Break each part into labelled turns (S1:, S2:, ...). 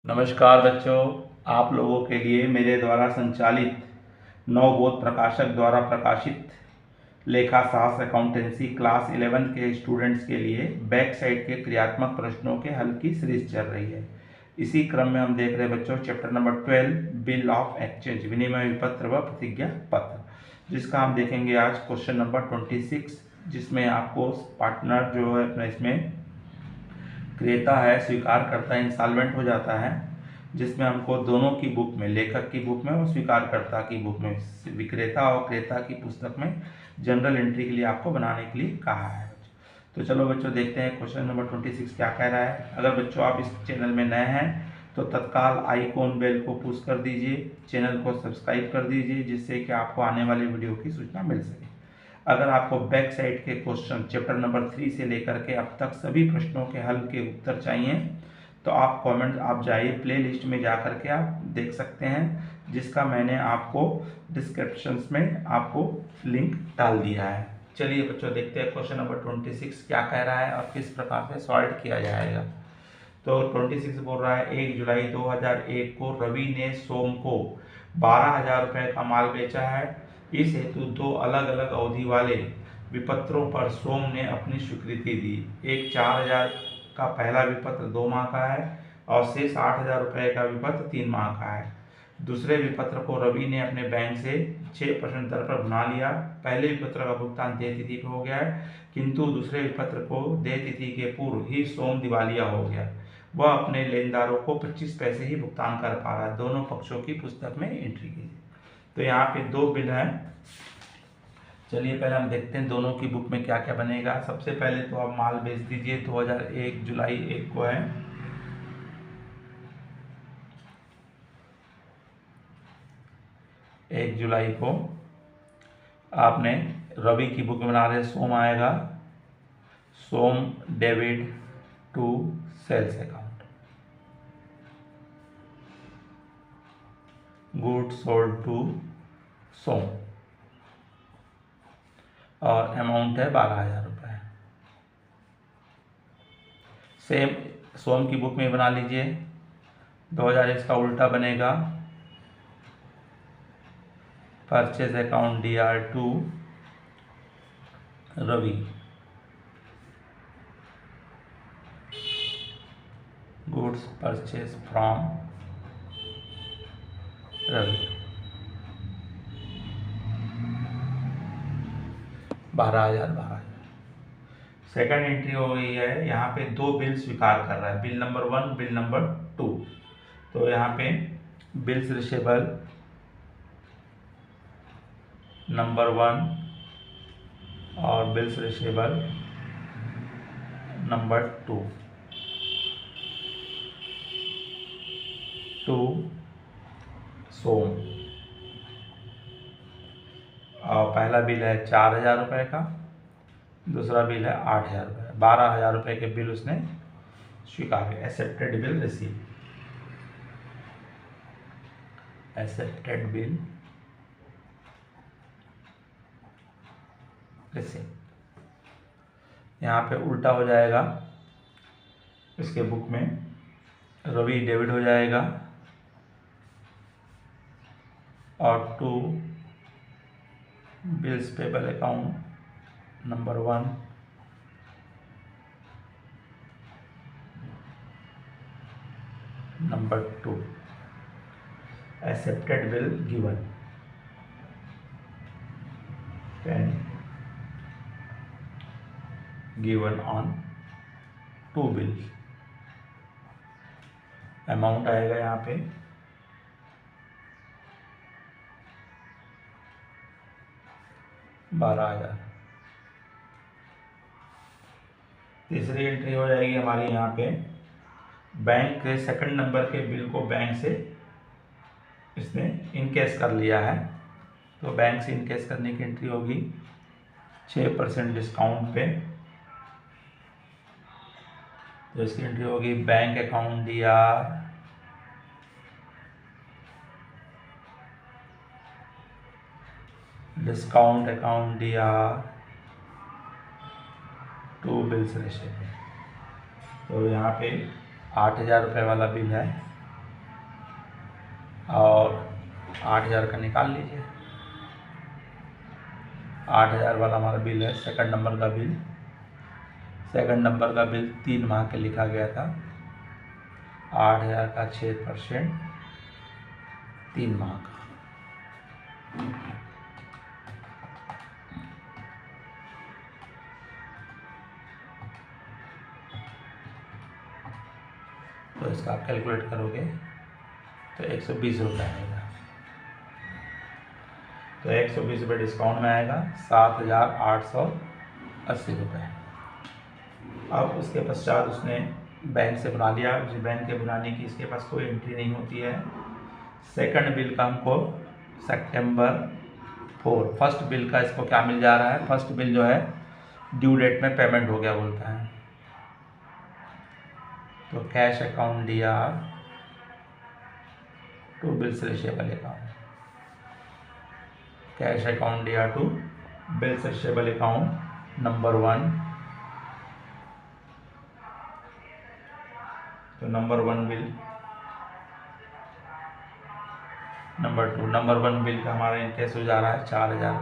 S1: नमस्कार बच्चों, आप लोगों के लिए मेरे द्वारा संचालित नवबोध प्रकाशक द्वारा प्रकाशित लेखा साहस अकाउंटेंसी क्लास 11 के स्टूडेंट्स के लिए बैक साइड के क्रियात्मक प्रश्नों के हल की सीरीज चल रही है। इसी क्रम में हम देख रहे हैं बच्चों chapter number 12 bill of exchange, विनिमय विपत्र व प्रतिज्ञा पत्र, जिसका हम देखेंगे आज क्वेश्चन नंबर 26, जिसमें आपको पार्टनर जो है अपना इसमें क्रेता है, स्वीकार करता है, इंसॉल्वेंट हो जाता है, जिसमें हमको दोनों की बुक में, लेखक की बुक में और स्वीकारकर्ता की बुक में, विक्रेता और क्रेता की पुस्तक में जनरल एंट्री के लिए आपको बनाने के लिए कहा है। तो चलो बच्चों देखते हैं क्वेश्चन नंबर 26 क्या कह रहा है। अगर बच्चों आप इस चैनल में नए हैं तो तत्काल आइकॉन बेल को पुश कर दीजिए, चैनल को सब्सक्राइब कर दीजिए, जिससे कि आपको आने वाली वीडियो की सूचना मिल सके। अगर आपको बैक साइड के क्वेश्चन चैप्टर नंबर 3 से लेकर के अब तक सभी प्रश्नों के हल के उत्तर चाहिए तो आप जाइए प्ले लिस्ट में जा कर के आप देख सकते हैं, जिसका मैंने आपको डिस्क्रिप्शन में आपको लिंक डाल दिया है। चलिए बच्चों देखते हैं क्वेश्चन नंबर 26 क्या कह रहा है और किस प्रकार से सॉल्व किया जाएगा। तो 26 बोल रहा है 1 जुलाई 2001 को रवि ने सोम को 12,000 रुपये का माल बेचा है। इस हेतु दो अलग अलग अवधि वाले विपत्रों पर सोम ने अपनी स्वीकृति दी। एक 4,000 का पहला विपत्र 2 माह का है और शेष 8,000 रुपये का विपत्र 3 माह का है। दूसरे विपत्र को रवि ने अपने बैंक से 6% दर पर बना लिया। पहले विपत्र का भुगतान देय तिथि पर हो गया है, किंतु दूसरे विपत्र को देय तिथि के पूर्व ही सोम दिवालिया हो गया। वह अपने लेनदारों को 25 पैसे ही भुगतान कर पा रहा है। दोनों पक्षों की पुस्तक में एंट्री कीजिए। तो यहाँ पे दो बिल हैं। चलिए पहले हम देखते हैं दोनों की बुक में क्या क्या बनेगा। सबसे पहले तो आप माल बेच दीजिए, 2001 जुलाई 1 को है। एक जुलाई को आपने रवि की बुक में बना रहे, सोम आएगा, Som debit to sales account, good sold to Som और अमाउंट है 12,000 रुपये। सेम सोम की बुक में बना लीजिए, 2001 का उल्टा बनेगा, purchase account DR to Ravi, goods purchase from Ravi, 12,000। Second entry हो गई है, यहाँ पे दो बिल स्वीकार कर रहा है, बिल नंबर 1, बिल नंबर 2। तो यहाँ पे बिल्स रिसीवेबल नंबर 1 और bills receivable number 2 to Som. और पहला बिल है 4,000 रुपये का, दूसरा बिल है 8,000 रुपये। 12,000 रुपये के बिल उसने स्वीकार किया। Accepted bill receive, accepted bill receive. यहाँ पे उल्टा हो जाएगा, इसके बुक में रवि डेबिट हो जाएगा और to bills payable account number 1 number 2 accepted bill given given on 2 bill. Amount आएगा यहाँ पे 12,000। तीसरी एंट्री हो जाएगी हमारी यहाँ पे, बैंक के सेकंड नंबर के बिल को बैंक से इसने इनकेस कर लिया है, तो बैंक से इनकेस करने की एंट्री होगी 6% डिस्काउंट पे। तो इसकी एंट्री होगी bank account DR discount account DR to bills receivable. तो यहाँ पे 8,000 रुपये वाला बिल है, और 8,000 का निकाल लीजिए। 8,000 वाला हमारा बिल है, सेकंड नंबर का बिल। सेकंड नंबर का बिल 3 माह के लिखा गया था। 8,000 का 6% 3 माह का। तो इसका आप कैलकुलेट करोगे तो 120 रुपये आएगा। तो 120 रुपये डिस्काउंट में आएगा 7,880 रुपये। अब उसके पश्चात उसने बैंक से बुला लिया। उस बैंक के बुलाने की इसके पास कोई एंट्री नहीं होती है। सेकंड बिल का हमको सितंबर 4, फर्स्ट बिल का इसको क्या मिल जा रहा है, फर्स्ट बिल जो है ड्यू डेट में पेमेंट हो गया बोलता है। तो cash account DR to bills receivable account, cash account DR to bills receivable account number 1। तो number 1 bill, number 2, number 1 bill का हमारा इंटरेस्ट हो जा रहा है 4,000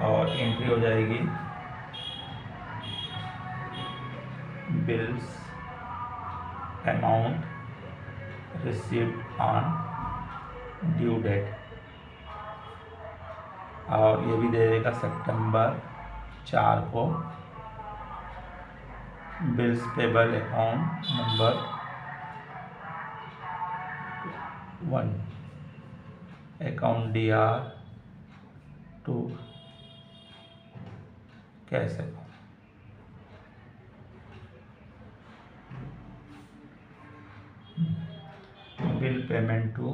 S1: और एंट्री हो जाएगी bills amount received on due date, और ये भी दे देगा सितंबर 4 को bills payable account number 1, account DR to cash account. Bill payment to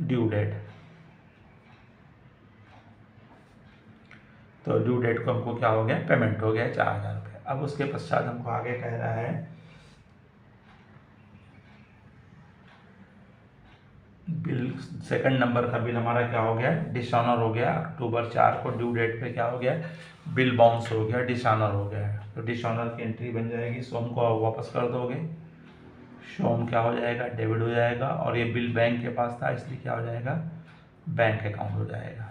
S1: due date. तो ड्यू डेट को हमको क्या हो गया, पेमेंट हो गया 4,000 रुपये। अब उसके पश्चात हमको आगे कह रहा है बिल, सेकंड नंबर का बिल हमारा क्या हो गया, डिसऑनर हो गया। अक्टूबर 4 को ड्यू डेट पे क्या हो गया, बिल बाउंस हो गया, डिसऑनर हो गया। तो डिसऑनर की एंट्री बन जाएगी, सोम को वापस कर दोगे, सोम क्या हो जाएगा, डेबिट हो जाएगा। और ये बिल बैंक के पास था इसलिए क्या हो जाएगा, बैंक अकाउंट हो जाएगा।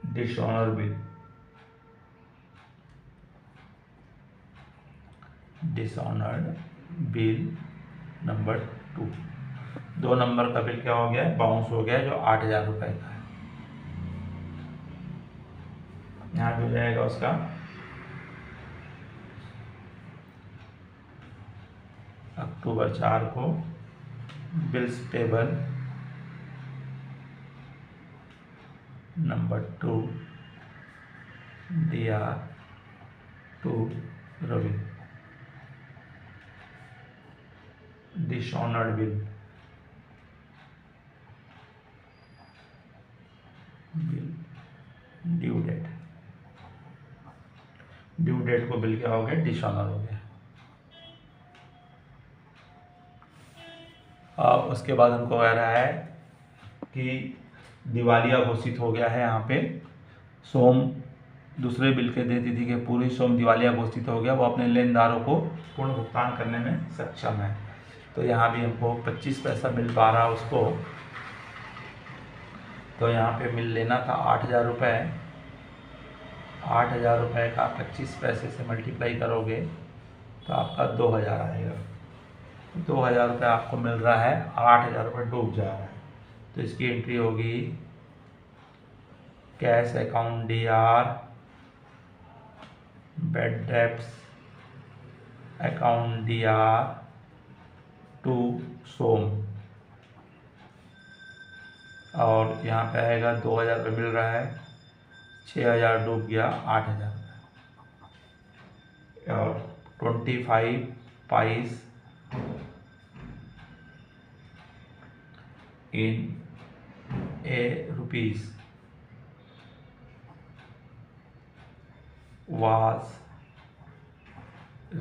S1: Dishonour bill, dishonoured bill number 2, 2 number का बिल क्या हो गया, बाउंस हो गया, जो 8,000 रुपये का है। यहाँ पे हो जाएगा उसका अक्टूबर 4 को bills payable number 2 DR to Ravi, dishonoured bill, due date, due date को बिल क्या हो गया, डिसऑनर हो गया। अब उसके बाद हमको कह रहा है कि दिवालिया घोषित हो गया है। यहाँ पे सोम दूसरे बिल के देती थी कि पूरी सोम दिवालिया घोषित हो गया, वो अपने लेनदारों को पूर्ण भुगतान करने में सक्षम है। तो यहाँ भी हमको 25 पैसा मिल पा रहा उसको। तो यहाँ पे मिल लेना था 8,000 रुपये। 8,000 रुपये का 25 पैसे से मल्टीप्लाई करोगे तो आपका 2,000 आएगा। 2,000 रुपये आपको मिल रहा है, 8,000 रुपये डूब जा रहा है। तो इसकी एंट्री होगी cash account DR bad debts account DR to Som, और यहाँ पे आएगा 2,000 रुपये मिल रहा है, 6,000 डूब गया, 8,000 रुपये। और 25 price in a rupees was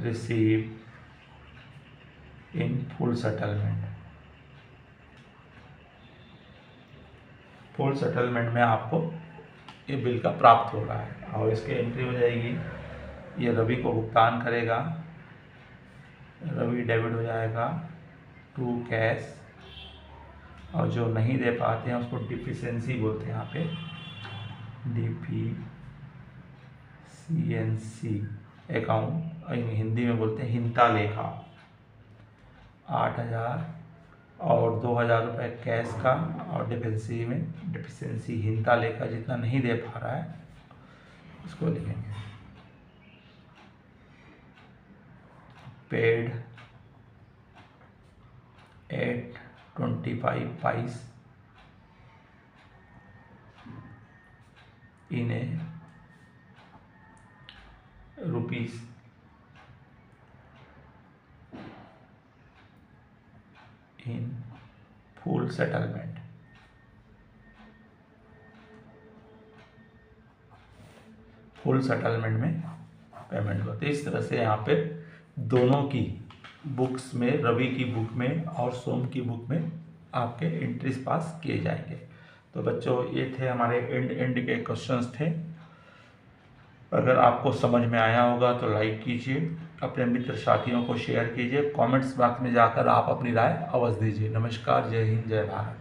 S1: received in full settlement। Full settlement में आपको ये बिल का प्राप्त हो रहा है और इसके एंट्री हो जाएगी। ये रवि को भुगतान करेगा, रवि डेबिट हो जाएगा टू कैश, और जो नहीं दे पाते हैं उसको डिफिशेंसी बोलते हैं यहाँ पे, DPCNC अकाउंट, हिंदी में बोलते हैं हिंता लेखा। 8,000 और 2,000 रुपये कैश का, और डिफिशेंसी हिंता लेखा जितना नहीं दे पा रहा है उसको लिखेंगे। Paid at 25 paise in rupees in full settlement. Full settlement में पेमेंट होती है। इस तरह से यहाँ पे दोनों की बुक्स में, रवि की बुक में और सोम की बुक में आपके एंट्रीज पास किए जाएंगे। तो बच्चों ये थे हमारे एंड के क्वेश्चंस थे। अगर आपको समझ में आया होगा तो लाइक कीजिए, अपने मित्र साथियों को शेयर कीजिए, कमेंट्स बॉक्स में जाकर आप अपनी राय अवश्य दीजिए। नमस्कार, जय हिंद, जय भारत।